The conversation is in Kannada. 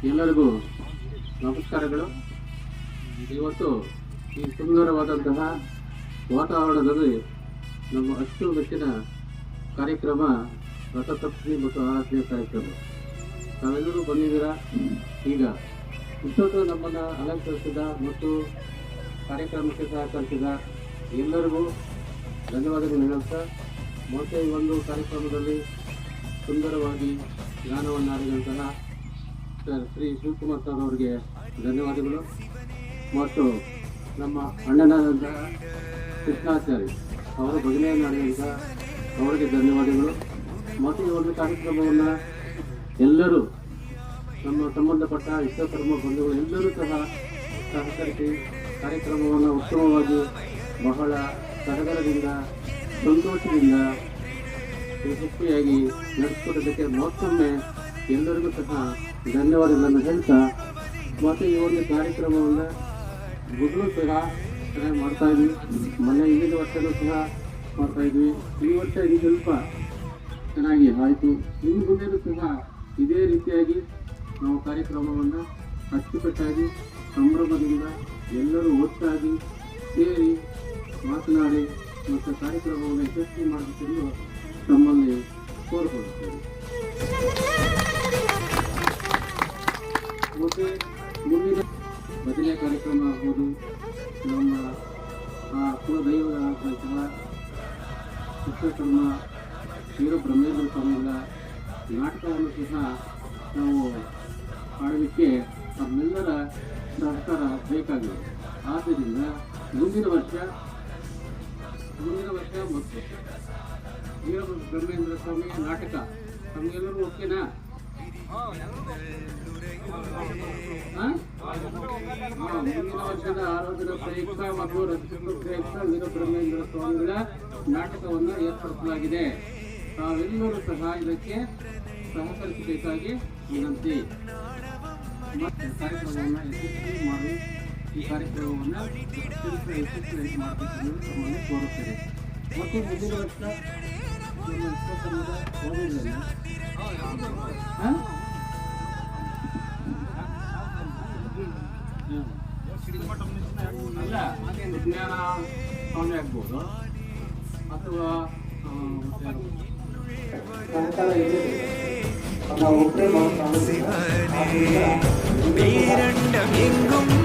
ಎಲ್ಲರಿಗೂ ನಮಸ್ಕಾರಗಳು. ಇವತ್ತು ಈ ಸುಂದರವಾದಂತಹ ವಾತಾವರಣದಲ್ಲಿ ನಮ್ಮ ಅಚ್ಚುಮೆಚ್ಚಿನ ಕಾರ್ಯಕ್ರಮ ರಥಸಪ್ತಮಿ ಮತ್ತು ಆರಾಧನೆ ಕಾರ್ಯಕ್ರಮ ತಾವೆಲ್ಲರೂ ಬಂದಿದ್ದೀರಾ. ಈಗ ಇಷ್ಟೊತ್ತು ನಮ್ಮನ್ನು ಅಲಂಕರಿಸಿದ ಮತ್ತು ಕಾರ್ಯಕ್ರಮಕ್ಕೆ ಸಹಕರಿಸಿದ ಎಲ್ಲರಿಗೂ ಧನ್ಯವಾದಗಳು ಹೇಳುತ್ತಾ, ಮತ್ತು ಈ ಒಂದು ಕಾರ್ಯಕ್ರಮದಲ್ಲಿ ಸುಂದರವಾಗಿ ಗಾನವನ್ನು ಆಡಿದಂತಹ ಶ್ರೀ ಶಿವಕುಮಾರ್ ಸರ್ ಅವರಿಗೆ ಧನ್ಯವಾದಗಳು, ಮತ್ತು ನಮ್ಮ ಅಣ್ಣನಾದಂತಹ ಕೃಷ್ಣಾಚಾರ್ಯ ಅವರು ಭಜನೆಯನ್ನು ಆಡಿದಂಥ ಅವರಿಗೆ ಧನ್ಯವಾದಗಳು. ಮತ್ತು ಈ ಒಂದು ಕಾರ್ಯಕ್ರಮವನ್ನು ಎಲ್ಲರೂ ನಮ್ಮ ಸಂಬಂಧಪಟ್ಟ ಇಷ್ಟಧರ್ಮ ಬಂಧುಗಳು ಎಲ್ಲರೂ ಸಹ ಸಹಕರಿಸಿ ಕಾರ್ಯಕ್ರಮವನ್ನು ಉತ್ತಮವಾಗಿ ಬಹಳ ಸಡಗರದಿಂದ ಸಂತೋಷದಿಂದ ಯಶಸ್ವಿಯಾಗಿ ನಡೆಸಿಕೊಡೋದಕ್ಕೆ ಮತ್ತೊಮ್ಮೆ ಎಲ್ಲರಿಗೂ ಸಹ ಧನ್ಯವಾದಗಳನ್ನು ಹೇಳ್ತಾ, ಮತ್ತು ಈ ಒಂದು ಕಾರ್ಯಕ್ರಮವನ್ನು ಮೊದಲು ಸಹ ಚೆನ್ನಾಗಿ ಮಾಡ್ತಾಯಿದ್ವಿ. ಮೊನ್ನೆ ಹಿಂದಿನ ವರ್ಷವೂ ಸಹ ಮಾಡ್ತಾಯಿದ್ವಿ. ಈ ವರ್ಷ ಇದು ಸ್ವಲ್ಪ ಚೆನ್ನಾಗಿ ಆಯಿತು. ಇನ್ನು ಮುಂದೆಯೂ ಸಹ ಇದೇ ರೀತಿಯಾಗಿ ನಾವು ಕಾರ್ಯಕ್ರಮವನ್ನು ಅಚ್ಚುಕಟ್ಟಾಗಿ ಸಂಭ್ರಮದಿಂದ ಎಲ್ಲರೂ ಒಟ್ಟಾಗಿ ಸೇರಿ ಮಾತನಾಡಿ ಮತ್ತು ಕಾರ್ಯಕ್ರಮವನ್ನು ಯಶಸ್ವಿ ಮಾಡಬೇಕೆಂದು ತಮ್ಮಲ್ಲಿ ಕೋರಿಕೊಳ್ಳುತ್ತೇವೆ. ಮತ್ತು ಮುಂದಿನ ಭಜನೆ ಕಾರ್ಯಕ್ರಮ ಆಗ್ಬೋದು, ನಮ್ಮ ಕುಲದೈವದ ಕಾರ್ಯಕ್ರಮ ವಿಶ್ವಕರ್ಮ ವೀರಬ್ರಹ್ಮೇಂದ್ರ ಸ್ವಾಮಿಗಳ ನಾಟಕವನ್ನು ಸಹ ನಾವು ಆಡಲಿಕ್ಕೆ ನಮ್ಮೆಲ್ಲರ ಸಹಕಾರ ಬೇಕಾಗಿದೆ. ಆದ್ದರಿಂದ ಮುಂದಿನ ವರ್ಷ ಮತ್ತು ವೀರಬ್ರಹ್ಮೇಂದ್ರ ಸ್ವಾಮಿ ನಾಟಕ ನಮಗೆಲ್ಲರೂ ಓಕೆನಾ? ಮುಂದಿನ ವರ್ಷದ ಆರಾಧನಾ ಪ್ರಯುಕ್ತ ಮತ್ತು ರಥಸಪ್ತಮಿ ಪ್ರಯುಕ್ತ ವೀರಬ್ರಹ್ಮೇಂದ್ರ ಸ್ವಾಮಿಗಳ ನಾಟಕವನ್ನು ಏರ್ಪಡಿಸಲಾಗಿದೆ. ತಾವೆಲ್ಲರೂ ಸಹ ಇದಕ್ಕೆ ಸಹಕರಿಸಬೇಕಾಗಿ ವಿನಂತಿ. ಮತ್ತು ಕಾರ್ಯಕ್ರಮವನ್ನು ಯಶಸ್ವಿ ಮಾಡಿ ಈ ಕಾರ್ಯಕ್ರಮವನ್ನು ಯಶಸ್ವಿಯಾಗಿ ಮಾಡಬೇಕೆಂದು ತಮ್ಮನ್ನು ಕೋರುತ್ತೇವೆ. ಮತ್ತು ಮುಂದಿನ ವರ್ಷ ನಮ್ಮ ವಿಶ್ವಕರ್ಮದ ಸ್ವಾಮಿಗಳನ್ನು ಅಲ್ಲ ವಿಜ್ಞಾನ ಸ್ವಾಮಿ ಆಗ್ಬೋದು, ಅಥವಾ பேரண்டம் எங்கும்